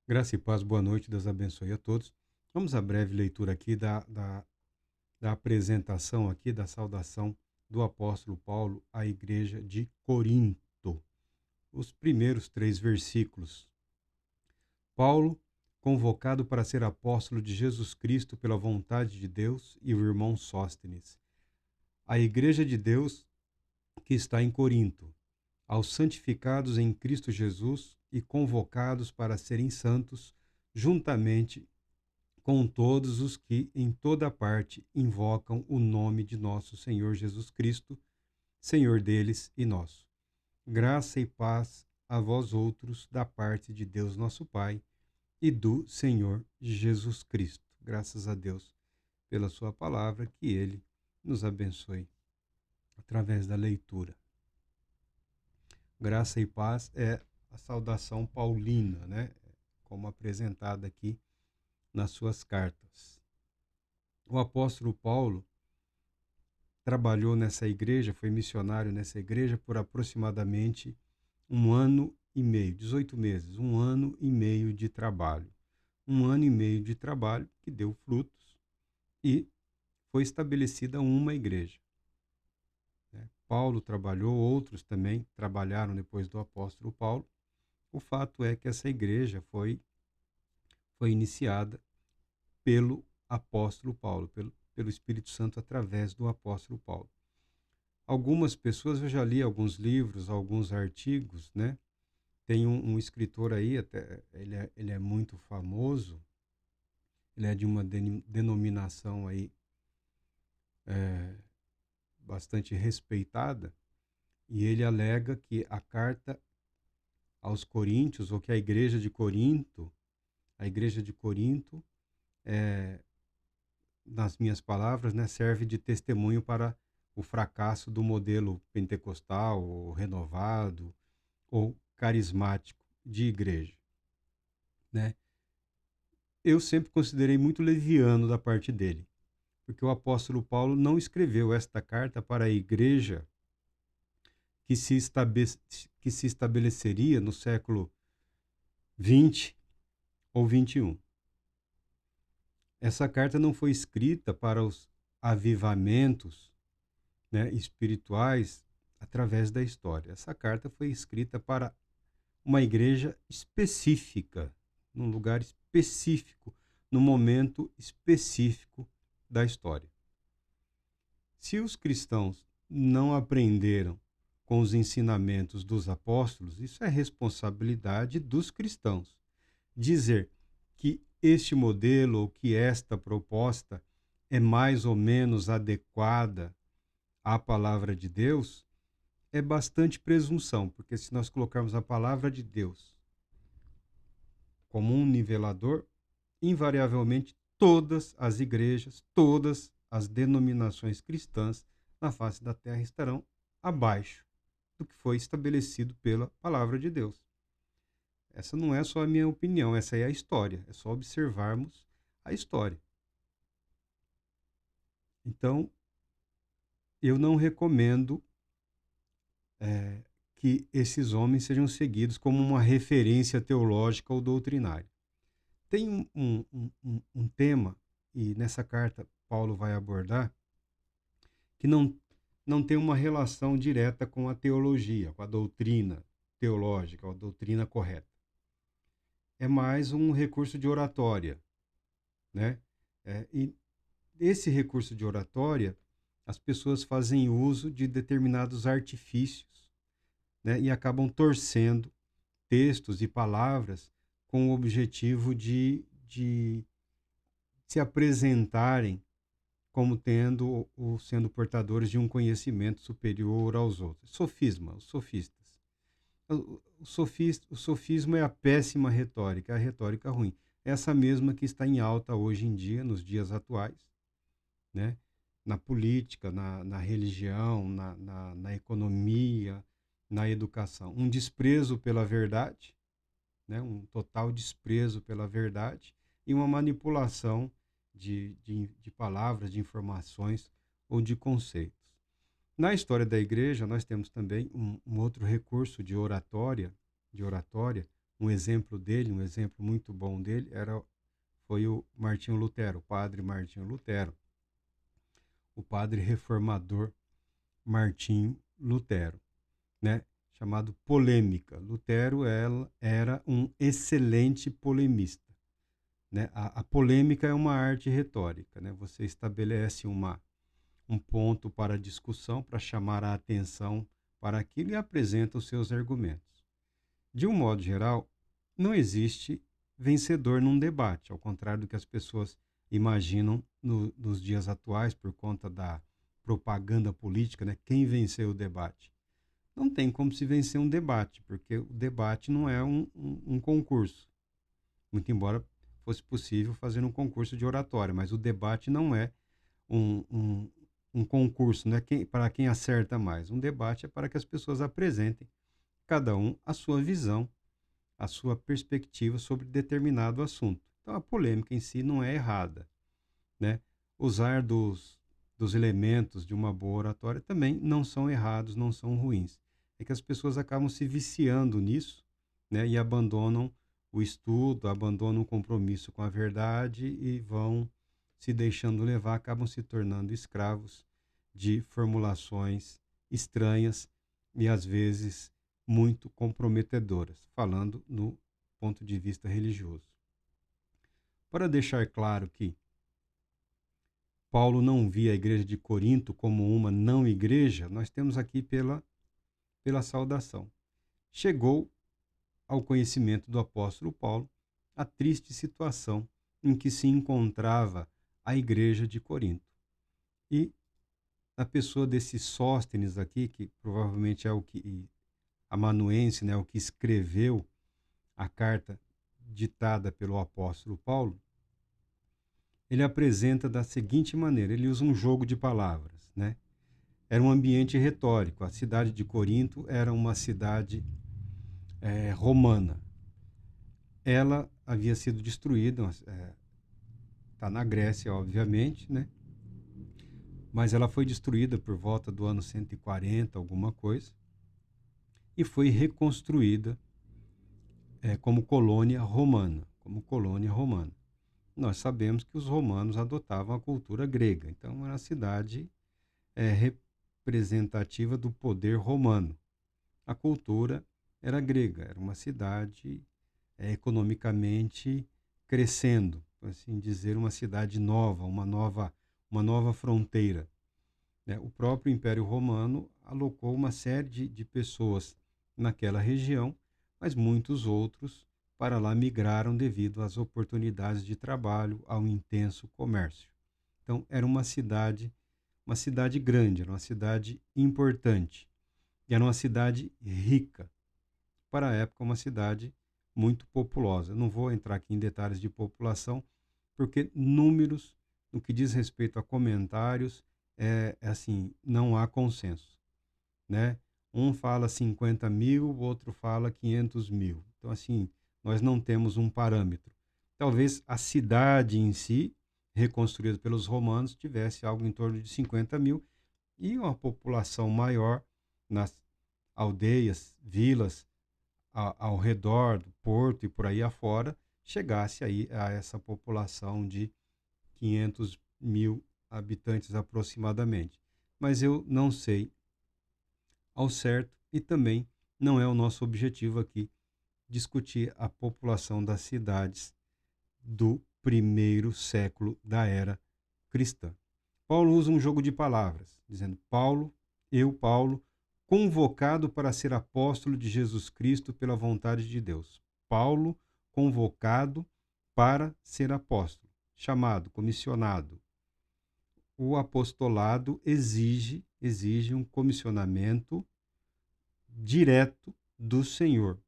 Graça e paz, boa noite, Deus abençoe a todos. Vamos à breve leitura aqui da apresentação aqui, da saudação do apóstolo Paulo à igreja de Corinto. Os primeiros 3 versículos. Paulo, convocado para ser apóstolo de Jesus Cristo pela vontade de Deus, e o irmão Sóstenes. A igreja de Deus que está em Corinto, aos santificados em Cristo Jesus e convocados para serem santos, juntamente com todos os que em toda parte invocam o nome de nosso Senhor Jesus Cristo, Senhor deles e nosso. Graça e paz a vós outros da parte de Deus nosso Pai e do Senhor Jesus Cristo. Graças a Deus pela sua palavra, que ele nos abençoe através da leitura. Graça e paz é a saudação paulina, né? Como apresentada aqui nas suas cartas. O apóstolo Paulo trabalhou nessa igreja, foi missionário nessa igreja por aproximadamente 1 ano e meio, 18 meses, 1 ano e meio de trabalho. 1 ano e meio de trabalho que deu frutos e foi estabelecida uma igreja. Paulo trabalhou, outros também trabalharam depois do apóstolo Paulo. O fato é que essa igreja foi iniciada pelo apóstolo Paulo, pelo Espírito Santo através do apóstolo Paulo. Algumas pessoas, eu já li alguns livros, alguns artigos, né? Tem um escritor aí, até, ele é muito famoso, ele é de uma denominação aí bastante respeitada, e ele alega que a carta aos Coríntios, ou que a igreja de Corinto, nas minhas palavras, né, serve de testemunho para o fracasso do modelo pentecostal, ou renovado, ou carismático de igreja, né? Eu sempre considerei muito leviano da parte dele, porque o apóstolo Paulo não escreveu esta carta para a igreja que que se estabeleceria no século 20 ou 21. Essa carta não foi escrita para os avivamentos, né, espirituais através da história. Essa carta foi escrita para uma igreja específica, num lugar específico, num momento específico da história. Se os cristãos não aprenderam com os ensinamentos dos apóstolos, isso é responsabilidade dos cristãos. Dizer que este modelo ou que esta proposta é mais ou menos adequada à palavra de Deus é bastante presunção, porque se nós colocarmos a palavra de Deus como um nivelador, invariavelmente todas as igrejas, todas as denominações cristãs na face da terra estarão abaixo do que foi estabelecido pela palavra de Deus. Essa não é só a minha opinião, essa é a história. É só observarmos a história. Então, eu não recomendo que esses homens sejam seguidos como uma referência teológica ou doutrinária. Tem um tema, e nessa carta Paulo vai abordar, que não tem uma relação direta com a teologia, com a doutrina teológica, a doutrina correta. É mais um recurso de oratória, né? E esse recurso de oratória, as pessoas fazem uso de determinados artifícios, né? E acabam torcendo textos e palavras com o objetivo de se apresentarem como tendo ou sendo portadores de um conhecimento superior aos outros. Sofisma, os sofistas. O sofismo é a péssima retórica, a retórica ruim. Essa mesma que está em alta hoje em dia, nos dias atuais, né? Na política, na religião, na economia, na educação. Um desprezo pela verdade, né? Um total desprezo pela verdade e uma manipulação de palavras, de informações ou de conceitos. Na história da igreja, nós temos também um outro recurso de oratória, um exemplo dele, um exemplo muito bom dele, foi o Martinho Lutero, o padre Martinho Lutero, o padre reformador Martinho Lutero, né? Chamado polêmica. Lutero era um excelente polemista, né? A polêmica é uma arte retórica, né? Você estabelece um ponto para discussão, para chamar a atenção para aquilo e apresenta os seus argumentos. De um modo geral, não existe vencedor num debate, ao contrário do que as pessoas imaginam nos dias atuais por conta da propaganda política, né? Quem venceu o debate? Não tem como se vencer um debate, porque o debate não é um concurso. Muito embora fosse possível fazer um concurso de oratória, mas o debate não é um, um, um concurso, né? Para quem acerta mais. Um debate é para que as pessoas apresentem, cada um, a sua visão, a sua perspectiva sobre determinado assunto. Então, a polêmica em si não é errada, né? Usar dos elementos de uma boa oratória também não são errados, não são ruins. É que as pessoas acabam se viciando nisso, né? E abandonam o estudo, abandonam o compromisso com a verdade e vão se deixando levar, acabam se tornando escravos de formulações estranhas e às vezes muito comprometedoras, falando no ponto de vista religioso. Para deixar claro que Paulo não via a igreja de Corinto como uma não igreja, nós temos aqui pela saudação. Chegou ao conhecimento do apóstolo Paulo a triste situação em que se encontrava a igreja de Corinto. E na pessoa desse Sóstenes aqui, que provavelmente é o que amanuense, né, o que escreveu a carta ditada pelo apóstolo Paulo, ele apresenta da seguinte maneira, ele usa um jogo de palavras, né? Era um ambiente retórico, a cidade de Corinto era uma cidade romana. Ela havia sido destruída, está na Grécia, obviamente, né? Mas ela foi destruída por volta do ano 140, alguma coisa, e foi reconstruída como colônia romana, Nós sabemos que os romanos adotavam a cultura grega, então era uma cidade representativa do poder romano. A cultura era grega, era uma cidade economicamente crescendo, por assim dizer, uma cidade nova, uma nova fronteira, né? O próprio Império Romano alocou uma série de pessoas naquela região, mas muitos outros para lá migraram devido às oportunidades de trabalho, ao intenso comércio. Então, era uma cidade grande, era uma cidade importante, e era uma cidade rica. Para a época, uma cidade muito populosa. Não vou entrar aqui em detalhes de população, porque números, no que diz respeito a comentários, assim, não há consenso, né? Um fala 50 mil, o outro fala 500 mil. Então, assim, nós não temos um parâmetro. Talvez a cidade em si, reconstruída pelos romanos, tivesse algo em torno de 50 mil e uma população maior nas aldeias, vilas, ao redor do porto e por aí afora, chegasse aí a essa população de 500 mil habitantes aproximadamente. Mas eu não sei ao certo e também não é o nosso objetivo aqui discutir a população das cidades do primeiro século da era cristã. Paulo usa um jogo de palavras, dizendo: Paulo, convocado para ser apóstolo de Jesus Cristo pela vontade de Deus. Paulo, convocado para ser apóstolo, chamado, comissionado. O apostolado exige um comissionamento direto do Senhor.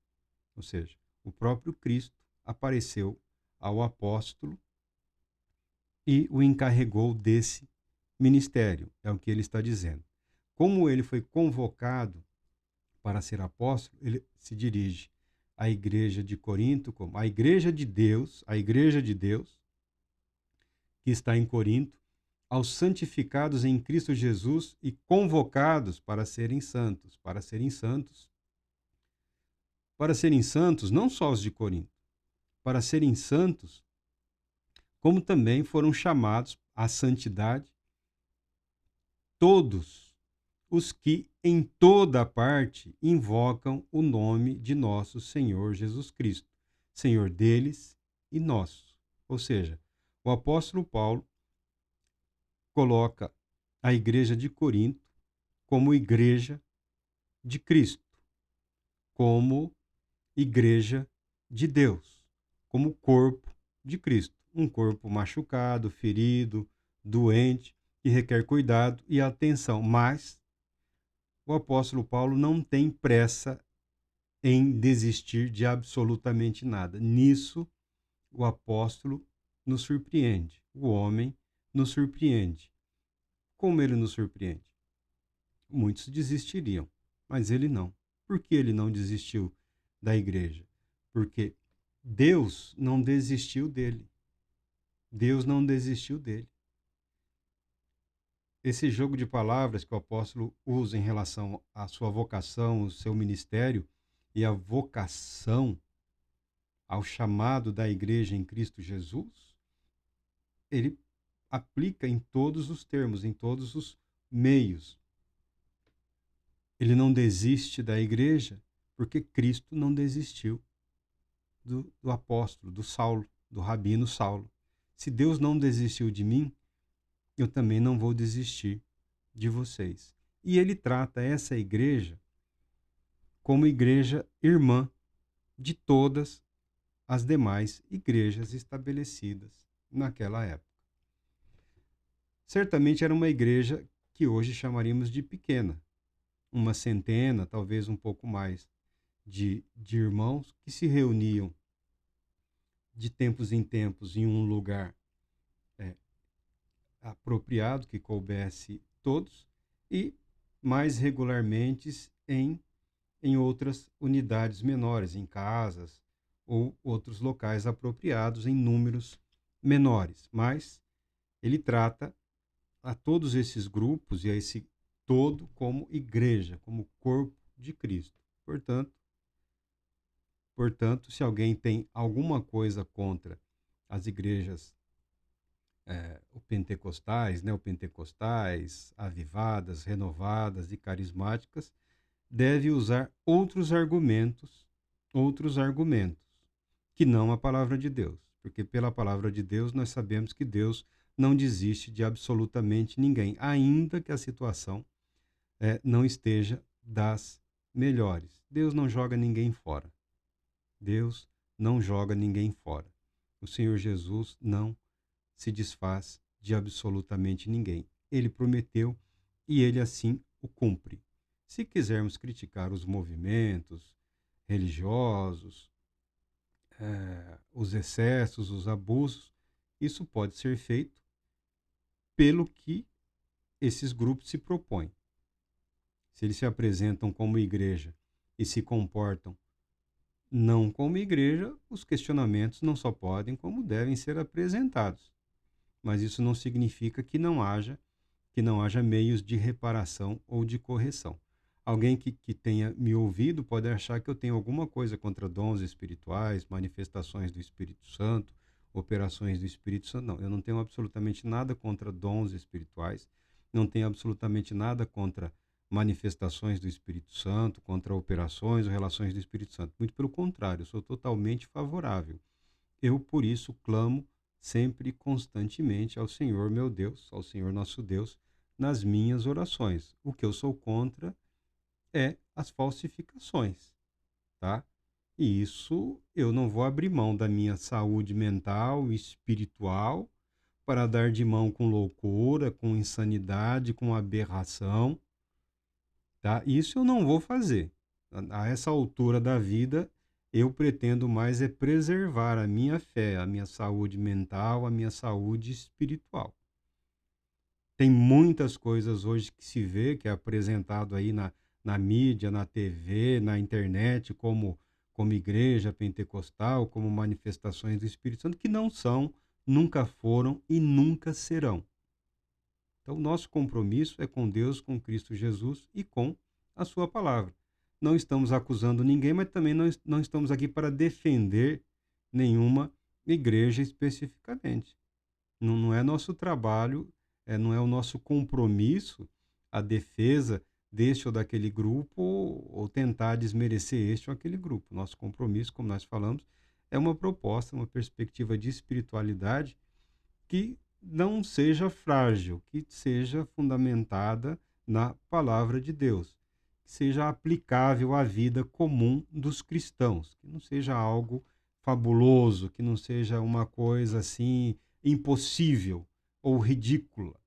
Ou seja, o próprio Cristo apareceu ao apóstolo e o encarregou desse ministério, é o que ele está dizendo. Como ele foi convocado para ser apóstolo, ele se dirige à igreja de Corinto como a igreja de Deus, que está em Corinto, aos santificados em Cristo Jesus e convocados para serem santos. Para serem santos, para serem santos, não só os de Corinto, para serem santos, como também foram chamados à santidade todos os que em toda parte invocam o nome de nosso Senhor Jesus Cristo, Senhor deles e nosso. Ou seja, o apóstolo Paulo coloca a igreja de Corinto como igreja de Cristo, como igreja de Deus, como corpo de Cristo. Um corpo machucado, ferido, doente, que requer cuidado e atenção. Mas o apóstolo Paulo não tem pressa em desistir de absolutamente nada. Nisso, o apóstolo nos surpreende. O homem nos surpreende. Como ele nos surpreende? Muitos desistiriam, mas ele não. Por que ele não desistiu da igreja? Porque Deus não desistiu dele. Deus não desistiu dele. Esse jogo de palavras que o apóstolo usa em relação à sua vocação, o seu ministério e a vocação ao chamado da igreja em Cristo Jesus, ele aplica em todos os termos, em todos os meios. Ele não desiste da igreja porque Cristo não desistiu do apóstolo, do Saulo, do rabino Saulo. Se Deus não desistiu de mim, eu também não vou desistir de vocês. E ele trata essa igreja como igreja irmã de todas as demais igrejas estabelecidas naquela época. Certamente era uma igreja que hoje chamaríamos de pequena, uma centena, talvez um pouco mais, de irmãos que se reuniam de tempos em tempos em um lugar apropriado, que coubesse todos, e mais regularmente em outras unidades menores, em casas ou outros locais apropriados em números menores. Mas ele trata a todos esses grupos e a esse todo como igreja, como corpo de Cristo. Portanto, se alguém tem alguma coisa contra as igrejas pentecostais, avivadas, renovadas e carismáticas, deve usar outros argumentos, que não a palavra de Deus. Porque pela palavra de Deus nós sabemos que Deus não desiste de absolutamente ninguém, ainda que a situação não esteja das melhores. Deus não joga ninguém fora. Deus não joga ninguém fora. O Senhor Jesus não se desfaz de absolutamente ninguém. Ele prometeu e ele assim o cumpre. Se quisermos criticar os movimentos religiosos, os excessos, os abusos, isso pode ser feito pelo que esses grupos se propõem. Se eles se apresentam como igreja e se comportam não como igreja, os questionamentos não só podem, como devem ser apresentados. Mas isso não significa que não haja meios de reparação ou de correção. Alguém que tenha me ouvido pode achar que eu tenho alguma coisa contra dons espirituais, manifestações do Espírito Santo, operações do Espírito Santo. Não, eu não tenho absolutamente nada contra dons espirituais, não tenho absolutamente nada contra manifestações do Espírito Santo, contra operações ou relações do Espírito Santo. Muito pelo contrário, eu sou totalmente favorável. Eu, por isso, clamo sempre e constantemente ao Senhor meu Deus, ao Senhor nosso Deus, nas minhas orações. O que eu sou contra é as falsificações, tá? E isso eu não vou abrir mão da minha saúde mental e espiritual para dar de mão com loucura, com insanidade, com aberração, tá? Isso eu não vou fazer. A essa altura da vida, eu pretendo mais é preservar a minha fé, a minha saúde mental, a minha saúde espiritual. Tem muitas coisas hoje que se vê, que é apresentado aí na mídia, na TV, na internet, como igreja pentecostal, como manifestações do Espírito Santo, que não são, nunca foram e nunca serão. Então, nosso compromisso é com Deus, com Cristo Jesus e com a sua palavra. não estamos acusando ninguém, mas também não estamos aqui para defender nenhuma igreja especificamente. Não é nosso trabalho, não é o nosso compromisso a defesa deste ou daquele grupo ou tentar desmerecer este ou aquele grupo. Nosso compromisso, como nós falamos, é uma proposta, uma perspectiva de espiritualidade que não seja frágil, que seja fundamentada na palavra de Deus, que seja aplicável à vida comum dos cristãos, que não seja algo fabuloso, que não seja uma coisa assim impossível ou ridícula,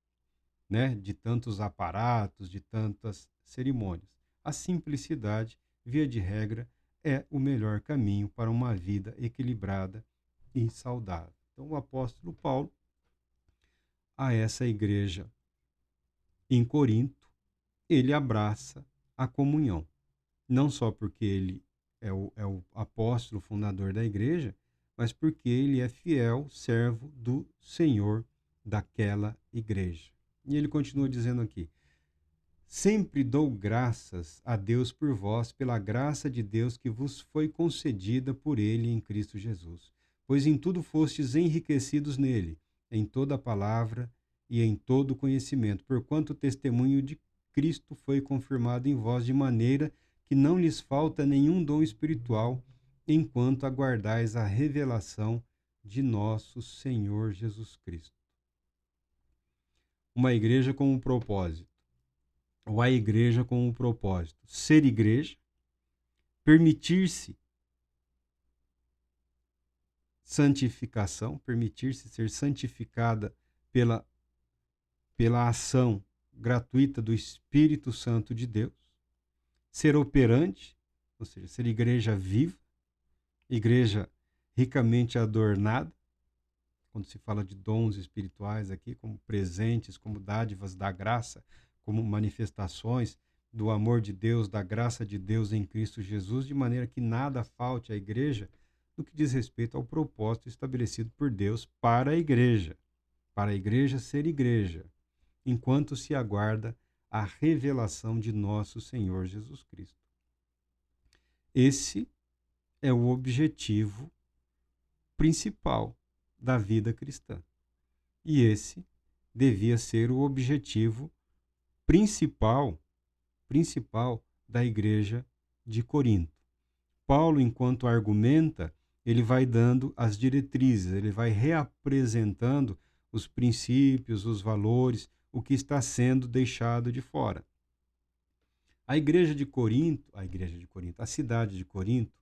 né, de tantos aparatos, de tantas cerimônias. A simplicidade, via de regra, é o melhor caminho para uma vida equilibrada e saudável. Então, o apóstolo Paulo, a essa igreja em Corinto, ele abraça a comunhão. Não só porque ele é o apóstolo fundador da igreja, mas porque ele é fiel servo do Senhor daquela igreja. E ele continua dizendo aqui: sempre dou graças a Deus por vós, pela graça de Deus que vos foi concedida por ele em Cristo Jesus. Pois em tudo fostes enriquecidos nele, em toda a palavra e em todo conhecimento, porquanto o testemunho de Cristo foi confirmado em vós de maneira que não lhes falta nenhum dom espiritual, enquanto aguardais a revelação de nosso Senhor Jesus Cristo. Uma igreja com um propósito. Ou a igreja com um propósito: ser igreja, permitir-se santificação, permitir-se ser santificada pela ação gratuita do Espírito Santo de Deus, ser operante, ou seja, ser igreja viva, igreja ricamente adornada, quando se fala de dons espirituais aqui, como presentes, como dádivas da graça, como manifestações do amor de Deus, da graça de Deus em Cristo Jesus, de maneira que nada falte à igreja no que diz respeito ao propósito estabelecido por Deus para a igreja ser igreja, enquanto se aguarda a revelação de nosso Senhor Jesus Cristo. Esse é o objetivo principal da vida cristã. E esse devia ser o objetivo principal da igreja de Corinto. Paulo, enquanto argumenta, ele vai dando as diretrizes, ele vai reapresentando os princípios, os valores, o que está sendo deixado de fora. A cidade de Corinto,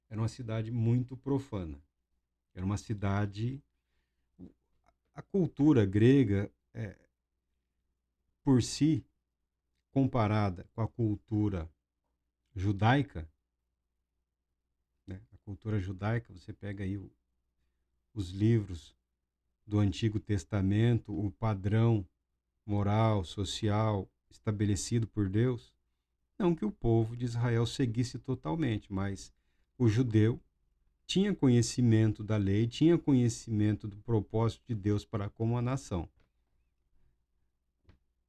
era uma cidade muito profana. Era uma cidade. A cultura grega, por si, comparada com a cultura judaica, né? A cultura judaica, você pega aí os livros do Antigo Testamento, o padrão moral, social estabelecido por Deus, não que o povo de Israel seguisse totalmente, mas o judeu tinha conhecimento da lei, tinha conhecimento do propósito de Deus para com a nação.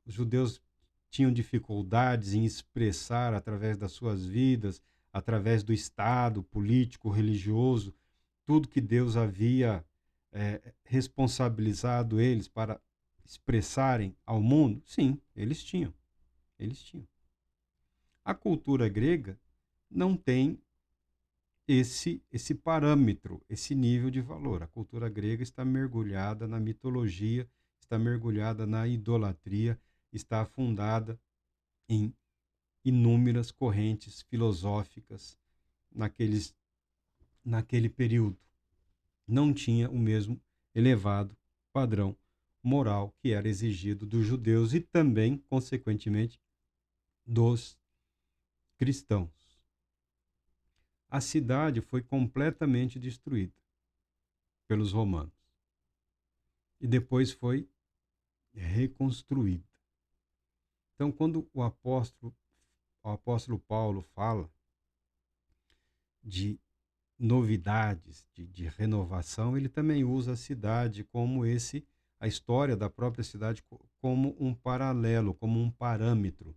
Os judeus tinham dificuldades em expressar através das suas vidas, através do Estado político, religioso, tudo que Deus havia responsabilizado eles para expressarem ao mundo. Sim, eles tinham. A cultura grega não tem esse parâmetro, esse nível de valor. A cultura grega está mergulhada na mitologia, está mergulhada na idolatria, está afundada em inúmeras correntes filosóficas naquele período. Não tinha o mesmo elevado padrão moral que era exigido dos judeus e também, consequentemente, dos cristãos. A cidade foi completamente destruída pelos romanos e depois foi reconstruída. Então, quando o apóstolo Paulo fala de novidades, de renovação, ele também usa a cidade como a história da própria cidade como um paralelo, como um parâmetro,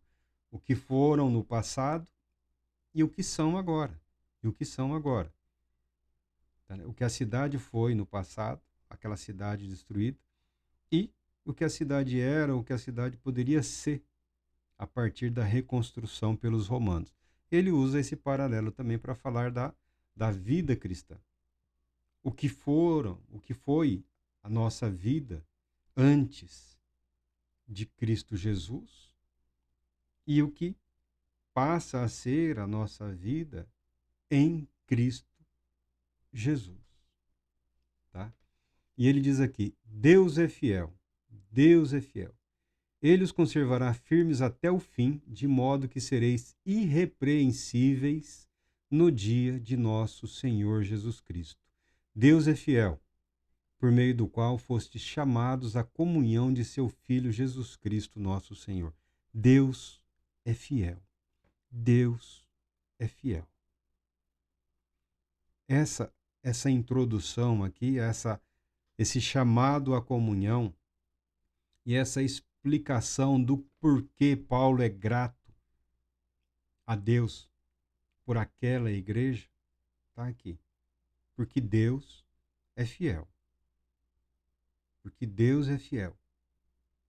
o que foram no passado e o que são agora. E o que são agora. Tá, né? O que a cidade foi no passado, aquela cidade destruída, e o que a cidade era, o que a cidade poderia ser a partir da reconstrução pelos romanos. Ele usa esse paralelo também para falar da vida cristã. O que foi a nossa vida antes de Cristo Jesus e o que passa a ser a nossa vida em Cristo Jesus, tá? E ele diz aqui: Deus é fiel, Deus é fiel. Ele os conservará firmes até o fim, de modo que sereis irrepreensíveis no dia de nosso Senhor Jesus Cristo. Deus é fiel, por meio do qual fostes chamados à comunhão de seu Filho Jesus Cristo, nosso Senhor. Deus é fiel. Deus é fiel. Essa introdução aqui, esse chamado à comunhão e essa explicação do porquê Paulo é grato a Deus por aquela igreja, está aqui. Porque Deus é fiel. Porque Deus é fiel.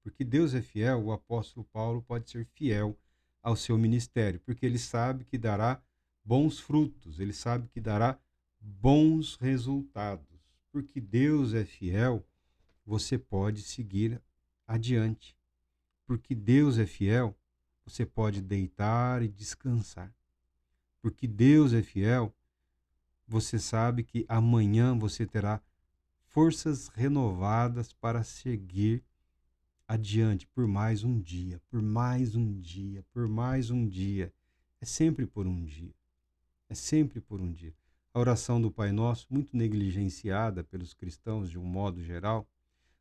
Porque Deus é fiel, o apóstolo Paulo pode ser fiel ao seu ministério, porque ele sabe que dará bons frutos, ele sabe que dará bons resultados. Porque Deus é fiel, você pode seguir adiante. Porque Deus é fiel, você pode deitar e descansar. Porque Deus é fiel, você sabe que amanhã você terá forças renovadas para seguir adiante por mais um dia, por mais um dia, por mais um dia. É sempre por um dia. É sempre por um dia. A oração do Pai Nosso, muito negligenciada pelos cristãos de um modo geral,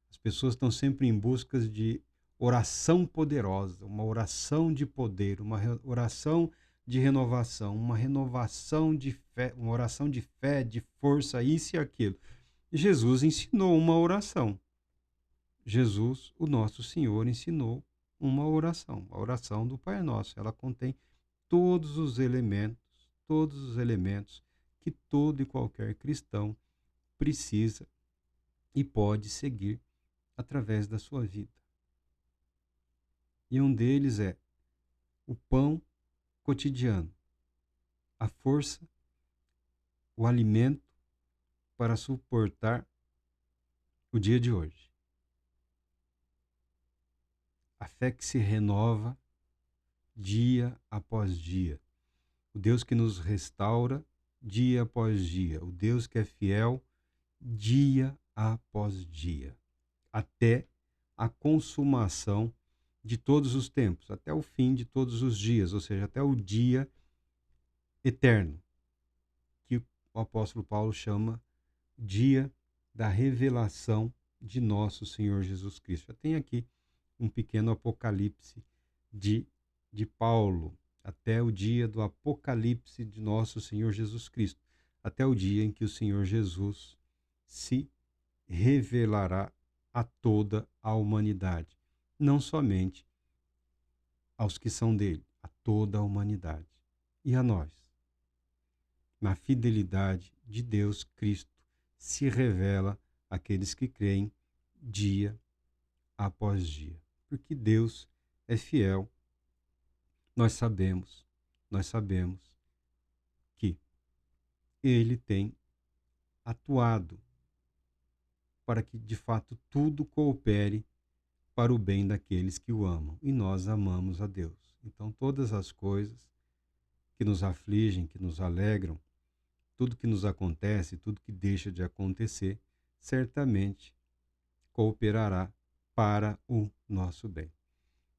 as pessoas estão sempre em busca de oração poderosa, uma oração de poder, uma oração de renovação, uma renovação de fé, uma oração de fé, de força, isso e aquilo. Jesus ensinou uma oração. Jesus, o nosso Senhor, ensinou uma oração, a oração do Pai Nosso. Ela contém todos os elementos que todo e qualquer cristão precisa e pode seguir através da sua vida. E um deles é o pão cotidiano, a força, o alimento para suportar o dia de hoje. A fé que se renova dia após dia. O Deus que nos restaura dia após dia. O Deus que é fiel dia após dia. Até a consumação de todos os tempos, até o fim de todos os dias, ou seja, até o dia eterno, que o apóstolo Paulo chama dia da revelação de nosso Senhor Jesus Cristo. Já tem aqui um pequeno apocalipse de Paulo, até o dia do apocalipse de nosso Senhor Jesus Cristo, até o dia em que o Senhor Jesus se revelará a toda a humanidade, não somente aos que são dele, a toda a humanidade. E a nós? Na fidelidade de Deus, Cristo se revela àqueles que creem dia após dia. Porque Deus é fiel. Nós sabemos que Ele tem atuado para que, de fato, tudo coopere para o bem daqueles que o amam. E nós amamos a Deus. Então, todas as coisas que nos afligem, que nos alegram, tudo que nos acontece, tudo que deixa de acontecer, certamente cooperará para o nosso bem.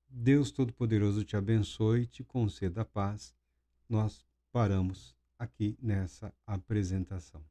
Deus Todo-Poderoso te abençoe e te conceda a paz. Nós paramos aqui nessa apresentação.